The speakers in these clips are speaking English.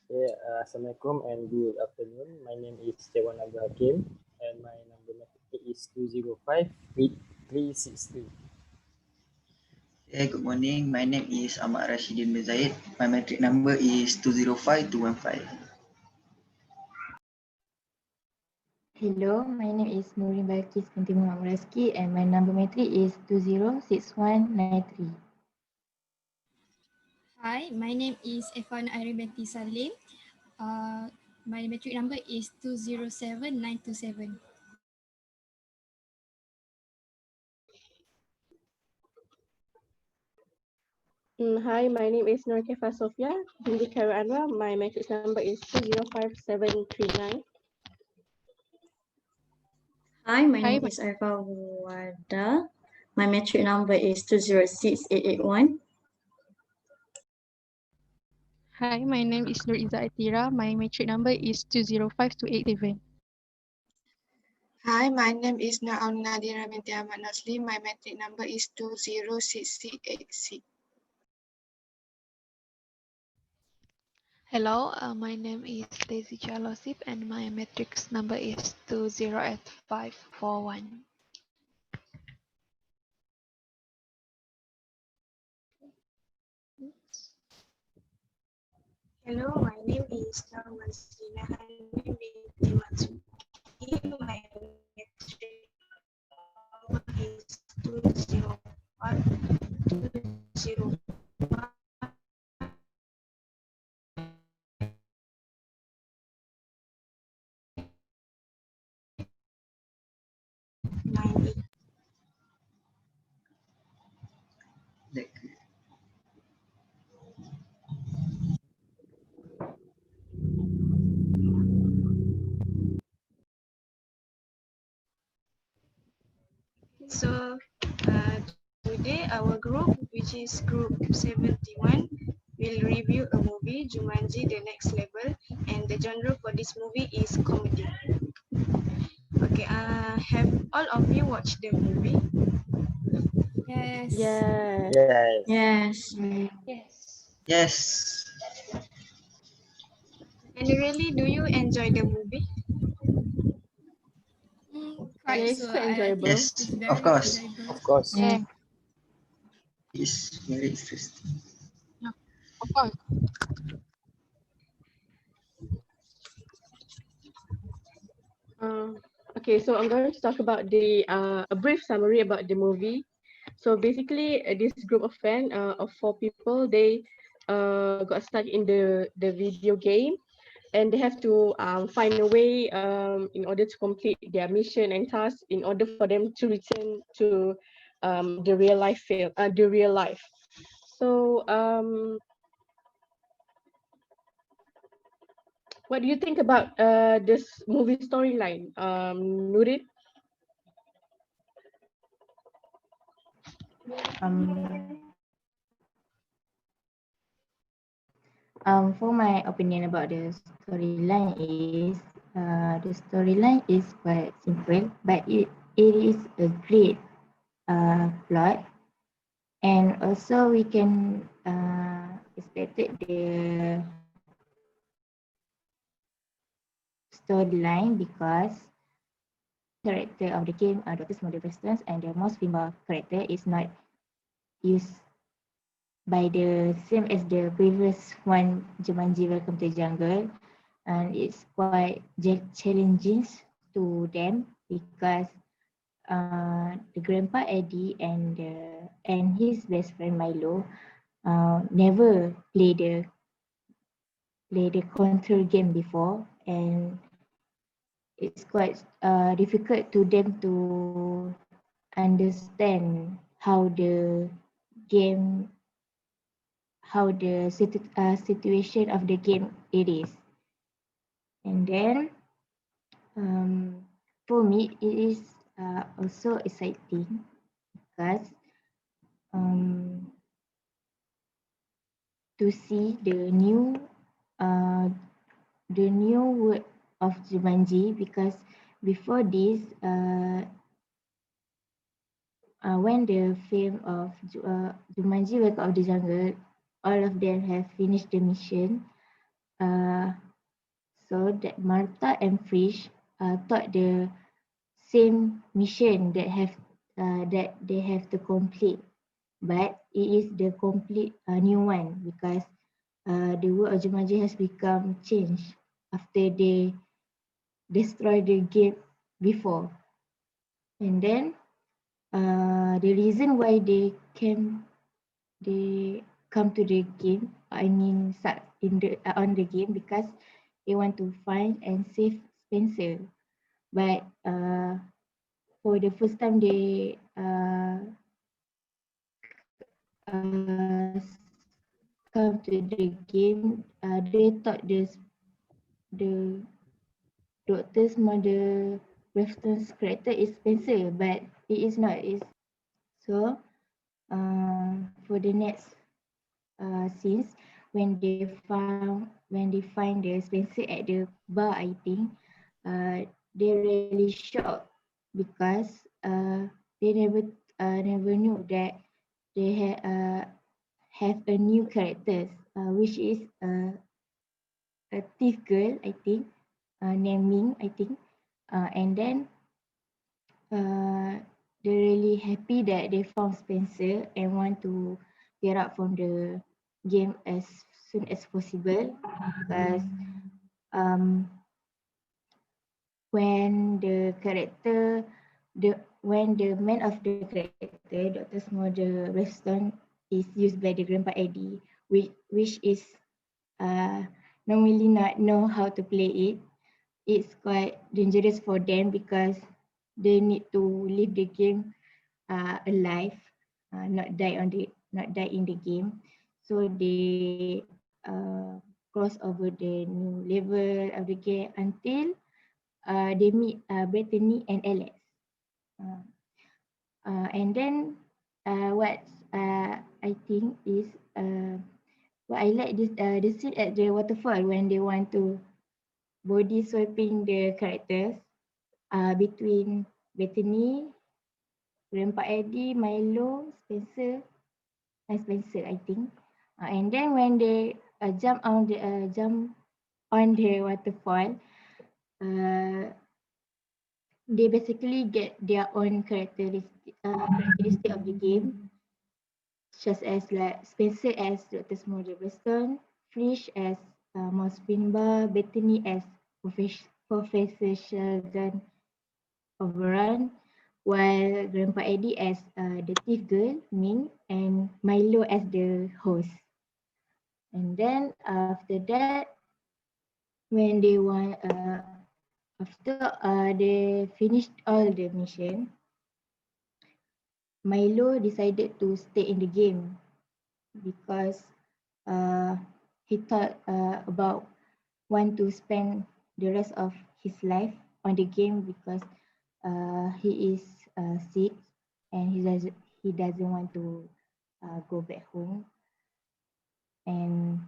Yeah, Assalamualaikum and good afternoon. My name is G71 and my number is 2058363. Hey, good morning. My name is Ahmad Rashidin bin Zaid. My metric number is 205215. Hello, my name is Nurin Balkis binti Muhammad Muraski and my number matric is 206193. Hi, my name is Efan Aribeti Salim. My metric number is 207927. Hi, my name is Nur Kefa Sofia binti Khairul Anwar. My matrix number is 205739. Hi, my name is Arfa Wada. My metric number is 206881. Hi, my name is Nur Iza Atira. My metric number is 205287. Hi, my name is Naam Nadira binti Ahmad Nasli. My metric number is 206686. Hello, my name is Daisy Jalosip and my matrix number is 208541. Hello, my name is Norman Sina Hanbin binti Matsuki. My metric number is 20198. So today our group, which is group 71, will review a movie, Jumanji, The Next Level, and the genre for this movie is comedy. Okay, have all of you watched the movie? Yes. Yes. Yes. Yes. And really, do you enjoy the movie? Quite Yeah, it's so. quite I think enjoyable. Yes, it's very of course. enjoyable. Of course. Yeah, It's very interesting. of course. Okay, so I'm going to talk about the a brief summary about the movie. So basically, this group of friends of 4 people, they got stuck in the video game, and they have to find a way in order to complete their mission and tasks in order for them to return to the real life film, the real life. So what do you think about this movie storyline, Nurin? Um, for my opinion about the storyline is quite simple, but it is a great plot, and also we can expect the storyline because character of the game are Dr. Small Resistance, and the most female character is not used by the same as the previous one, Jumanji Welcome to Jungle, and it's quite challenging to them because the grandpa Eddie and his best friend Milo never play the control game before, and it's quite difficult to them to understand how the game, how the situation of the game it is. And then for me, it is also exciting because um, to see uh, the new word of Jumanji, because before this, when the film of Jumanji Welcome of the Jungle, all of them have finished the mission. So that Martha and Frisch thought the same mission that they have to complete, but it is the complete new one because the world of Jumanji has become changed after they destroy the game before. And then the reason why they come to the game, I mean start in the on the game because they want to find and save Spencer. But for the first time they come to the game, they thought the Doctor's mother Weston's character is Spencer, but it is not. It's so for the next scenes when they find the Spencer at the bar, I think they really shocked because they never knew that they have a new character, which is a thief girl, I think, naming, I think, and then uh, they're really happy that they found Spencer and want to get out from the game as soon as possible because um, when the character when the man of the character Dr. Smother Weston is used by the Grandpa Eddie, which is uh, normally not know how to play it. It's quite dangerous for them because they need to leave the game alive, not die in the game. So they cross over the new level of the game until they meet Bethany and Alex. Uh, and then what I think is what I like this the scene at the waterfall when they want to body swapping the characters between Bethany, Grandpa Eddie, Milo, Spencer, and Spencer, I think. And then when they jump on the waterfall, they basically get their own characteristic of the game, such as like Spencer as Dr. Smolder Weston, Frisch as Mouse Finbar, Bethany as Professor Sheldon Overrun, while Grandpa Eddie as the thief girl, Ming, and Milo as the host. And then after that, when they want, after they finished all the mission, Milo decided to stay in the game because he thought about want to spend the rest of his life on the game because he is sick and he doesn't want to go back home. And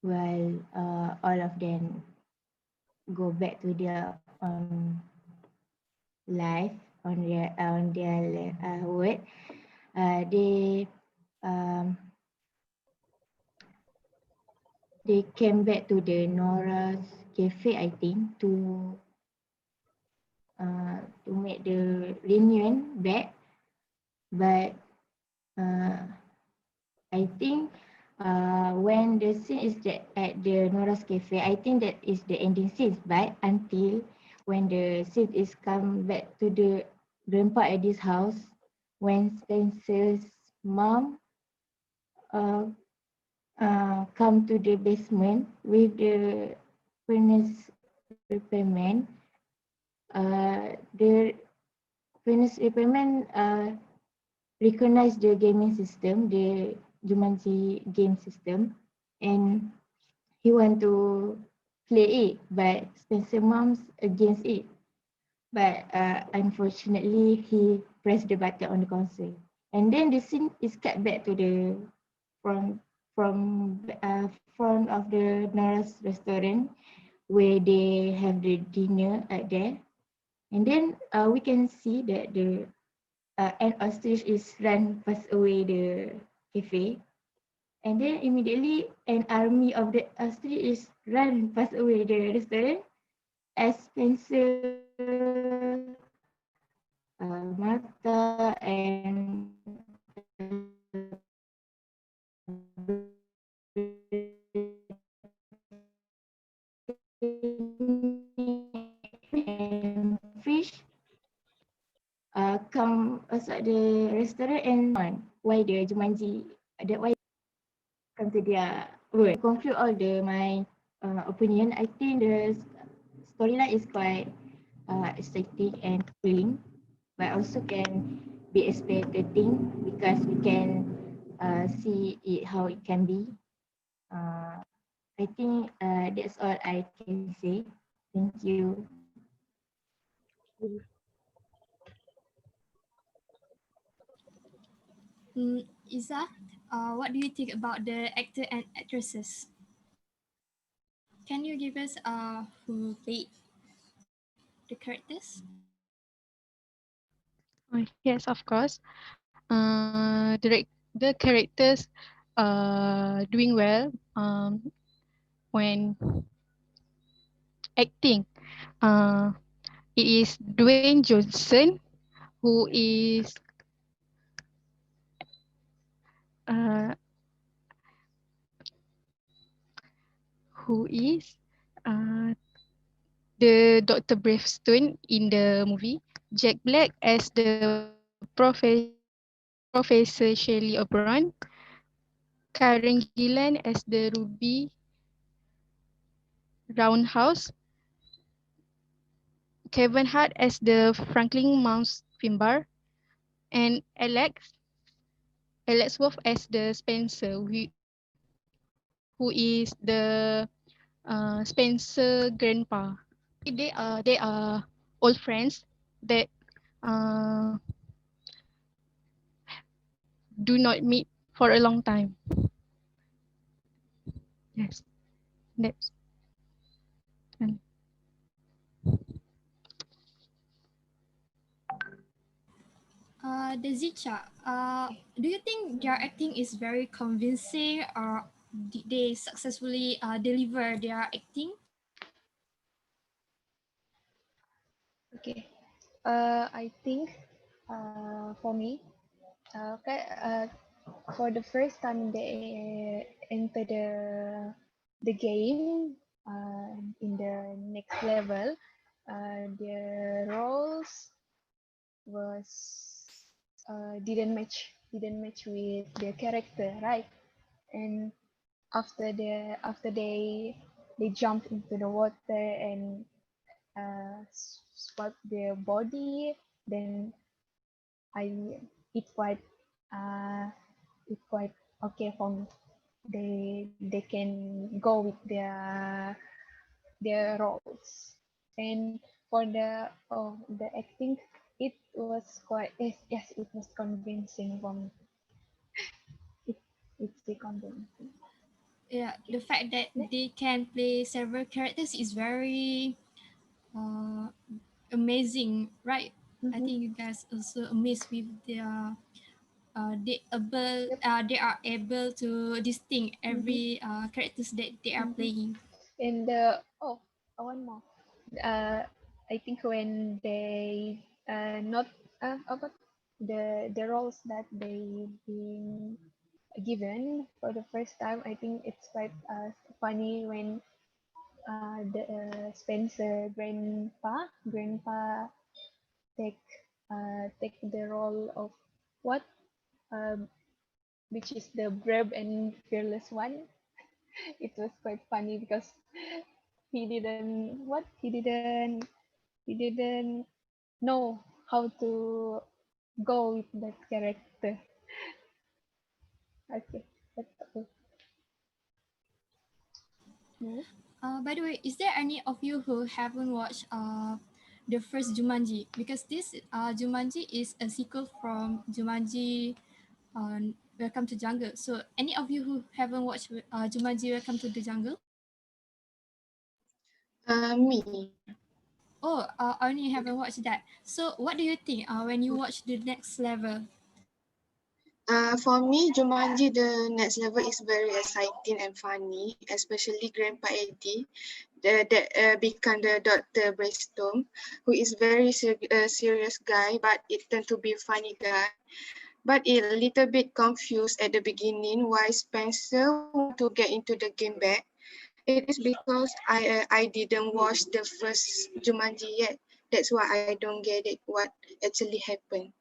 while all of them go back to their life on their word, um, they came back to the Nora's cafe, I think, to make the reunion back. But I think when the scene is at the Nora's cafe, I think that is the ending scene. But until when the scene is come back to the Grandpa Eddie's house, when Spencer's mom come to the basement with the furnace repairman, the furnace repairman recognize the gaming system, the Jumanji game system, and he want to play it, but Spencer mom's against it. But unfortunately, he pressed the button on the console, and then the scene is cut back to the from front of the Nora's restaurant where they have the dinner at there, and then we can see that the an ostrich is run past away the cafe, And then immediately an army of the ostrich run past away the restaurant as Spencer, Martha and and fish come outside the restaurant and on why the Jumanji why come to their word. To conclude all my opinion, I think the storyline is quite exciting and thrilling, but also can be expecting because we can see it how it can be. I think that's all I can say. Thank you. Isa, what do you think about the actor and actresses? Can you give us who played the characters? Yes, of course. The characters doing well when acting. Uh, it is Dwayne Johnson who is uh, who is uh, the Dr. Bravestone in the movie. Jack Black as the Professor Shelley Oberon. Karen Gillan as the Ruby Roundhouse. Kevin Hart as the Franklin Mouse Finbar. And Alex Wolff as the Spencer, who is the Spencer grandpa. They are old friends that uh, do not meet for a long time. Yes, that's and The Zicha, do you think their acting is very convincing or did they successfully deliver their acting? Okay. I think for me, okay, for the first time they enter the game in the next level, the roles was didn't match with their character, right? And after they jump into the water and swipe their body, then I it quite uh it quite okay for me. They can go with their roles. And for the acting, it was quite yes, it was convincing for me. It it's the convincing. Yeah, Okay. the fact that Next. they can play several characters is very uh, amazing, right? I Mm-hmm. think you guys also amazed with their Yep. they are able to distinct Mm-hmm. every characters that they are Mm-hmm. playing. And one more. Uh, I think when they not about the roles that they being given for the first time, I think it's quite funny when the Spencer grandpa take take the role of what um, which is the brave and fearless one. It was quite funny because he didn't know how to go with that character. Okay, that's all. No? By the way, is there any of you who haven't watched the first Jumanji? Because this Jumanji is a sequel from Jumanji Welcome to Jungle. So any of you who haven't watched Jumanji Welcome to the Jungle? Me. Oh, only haven't watched that. So what do you think when you watch the next level? For me, Jumanji, the next level is very exciting and funny, especially Grandpa Eddie, that become the Dr. Brainstorm, who is very serious guy, but it turned to be funny guy. But it a little bit confused at the beginning why Spencer want to get into the game back. It is because I didn't watch the first Jumanji yet. That's why I don't get it what actually happened.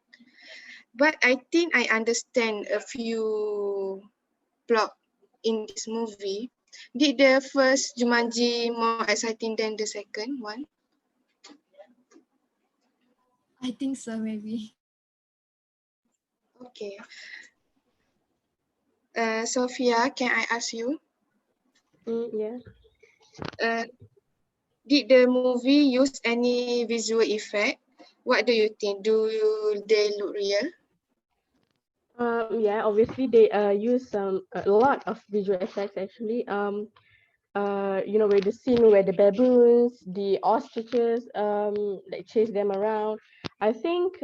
But I think I understand a few plot in this movie. Did the first Jumanji more exciting than the second one? I think so, maybe. Okay. Sophia, can I ask you? Yeah. Did the movie use any visual effect? What do you think? Do they look real? Yeah, obviously they use a lot of visual effects actually. You know, where the scene where the baboons, the ostriches, like chase them around. I think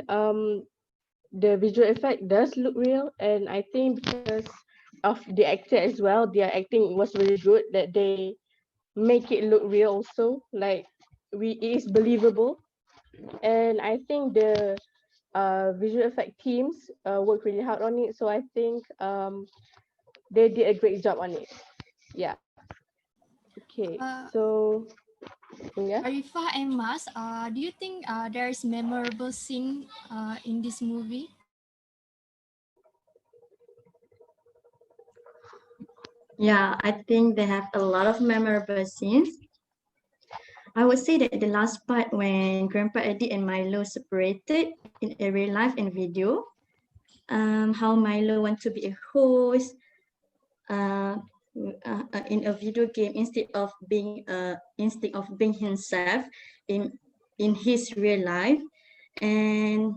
the visual effect does look real, and I think because of the actor as well, their acting was really good that they make it look real also. Like it is believable, and I think the visual effect teams worked really hard on it. So I think they did a great job on it. Yeah. Okay. So yeah. Arifah and Mas, do you think there's memorable scene in this movie? Yeah, I think they have a lot of memorable scenes. I would say that the last part when Grandpa Eddie and Milo separated in a real life and video, how Milo want to be a host in a video game instead of being himself in his real life, and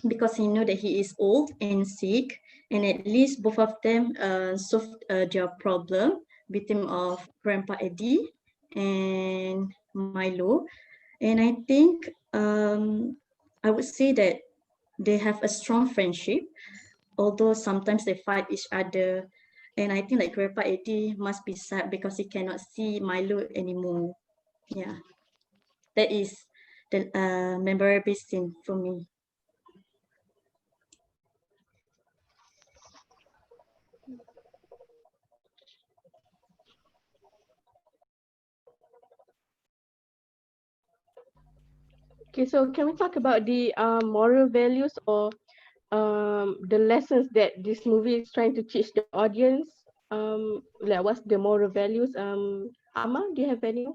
because he know that he is old and sick, and at least both of them solved their problem between of Grandpa Eddie and Milo. And I think I would say that they have a strong friendship, although sometimes they fight each other. And I think like Grandpa Eddie must be sad because he cannot see Milo anymore. Yeah, that is the memorable scene for me. Okay, so can we talk about the moral values or the lessons that this movie is trying to teach the audience? Like what's the moral values? Amma, do you have any?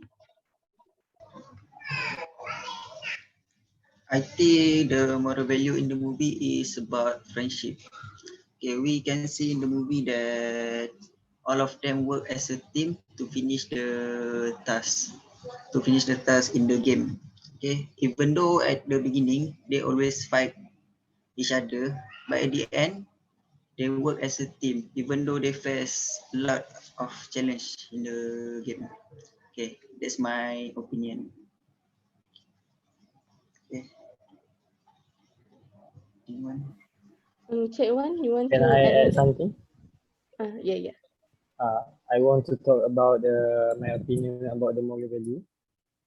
I think the moral value in the movie is about friendship. Okay, we can see in the movie that all of them work as a team to finish the task in the game. Okay, even though at the beginning they always fight each other, but at the end they work as a team, even though they face a lot of challenge in the game. Okay, that's my opinion. Okay. Cik Wan, you want Can to I add add anything? something? Yeah. I want to talk about my opinion about the moral value.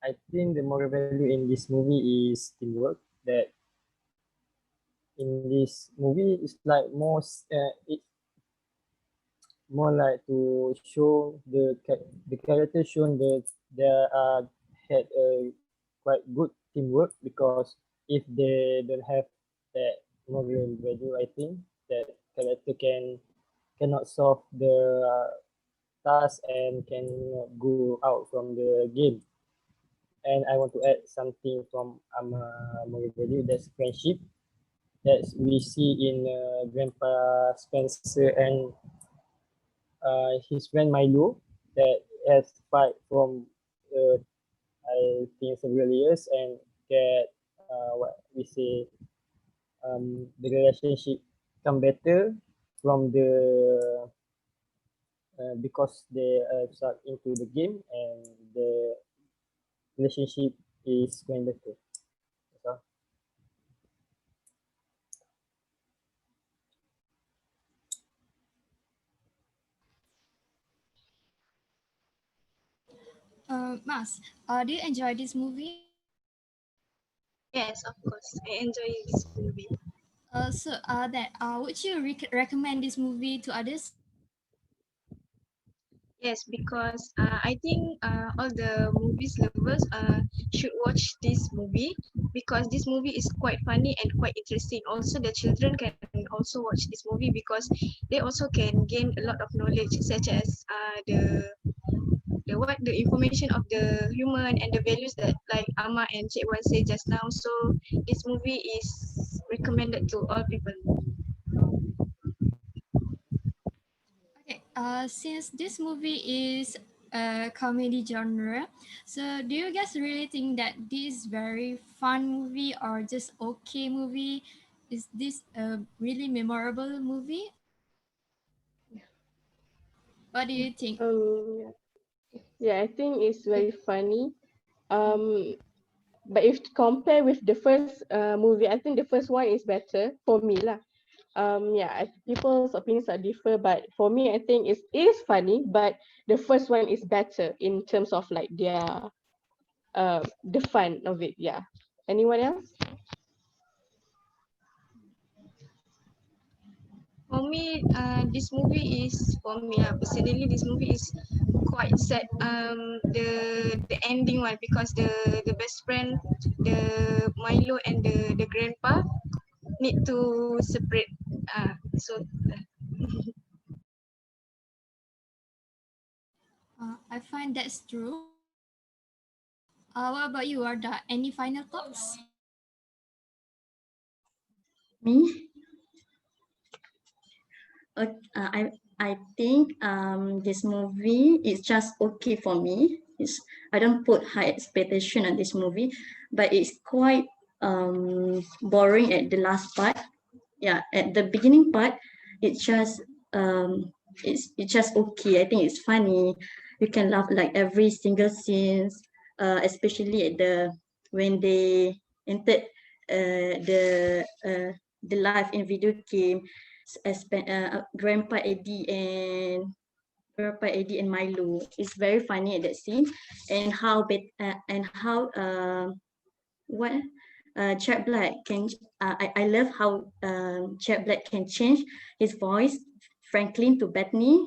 I think the moral value in this movie is teamwork. That in this movie is like it more like to show the character shown that they had a quite good teamwork, because if they don't have that moral value, I think that character cannot solve the task and cannot go out from the game. And I want to add something from moral value, that's friendship, that we see in Grandpa Spencer and his friend Milo, that has fight from uh, I think several years and get what we say the relationship come better from the because they start into the game and the relationship is going better. That's all. Mas, do you enjoy this movie? Yes, of course. I enjoy this movie. Would you recommend this movie to others? Yes, because I think all the movies lovers should watch this movie because this movie is quite funny and quite interesting. Also, the children can also watch this movie because they also can gain a lot of knowledge, such as the information of the human and the values that like Ama and Cik Wan said just now. So this movie is recommended to all people. Okay. Since this movie is a comedy genre, so do you guys really think that this is very fun movie or just okay movie? Is this a really memorable movie? What do you think? Yeah. Yeah, I think it's very funny. Um, but if to compare with the first movie, I think the first one is better for me lah. Yeah, people's opinions are differ, but for me, I think it is funny, but the first one is better in terms of like the fun of it. Yeah. Anyone else? For me, this movie is for me personally. This movie is quite sad. The ending one because the best friend, the Milo and the grandpa need to separate. I find that's true. What about you, Arda? Any final thoughts? Me? I think this movie is just okay for me. I don't put high expectation on this movie, but it's quite boring at the last part. Yeah, at the beginning part, it's just it's just okay. I think it's funny. You can laugh like every single scenes, especially at when they entered the life in video game. Grandpa Eddie and Milo. It's very funny at that scene, and what Chat Black can. I love how Chat Black can change his voice, Franklin to Bethany.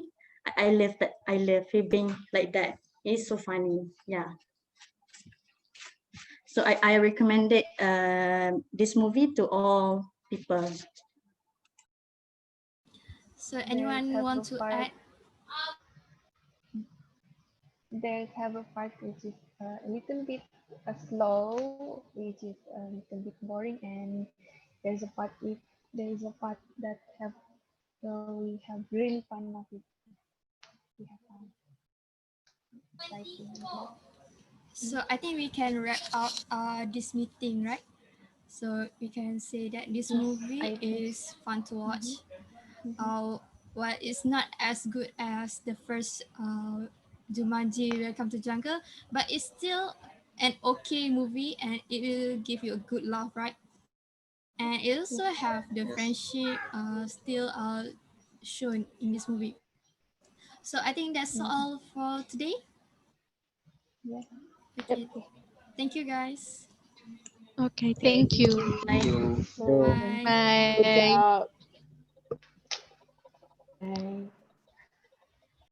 I love that. I love him being like that. It's so funny. Yeah. So I recommended this movie to all people. So anyone want to add? There's have a part which is a little bit slow, which is a little bit boring, and there is a part that have we have really fun of it. We have fun. Exciting. So I think we can wrap up this meeting, right? So we can say that this movie is fun to watch. Well, it's not as good as the first Jumanji Welcome to Jungle, but it's still an okay movie and it will give you a good laugh, right? And it also have the friendship still shown in this movie. So I think that's all for today. Yeah. Okay. Thank you guys. Okay, thank you. Thank you. Bye. Bye. Bye.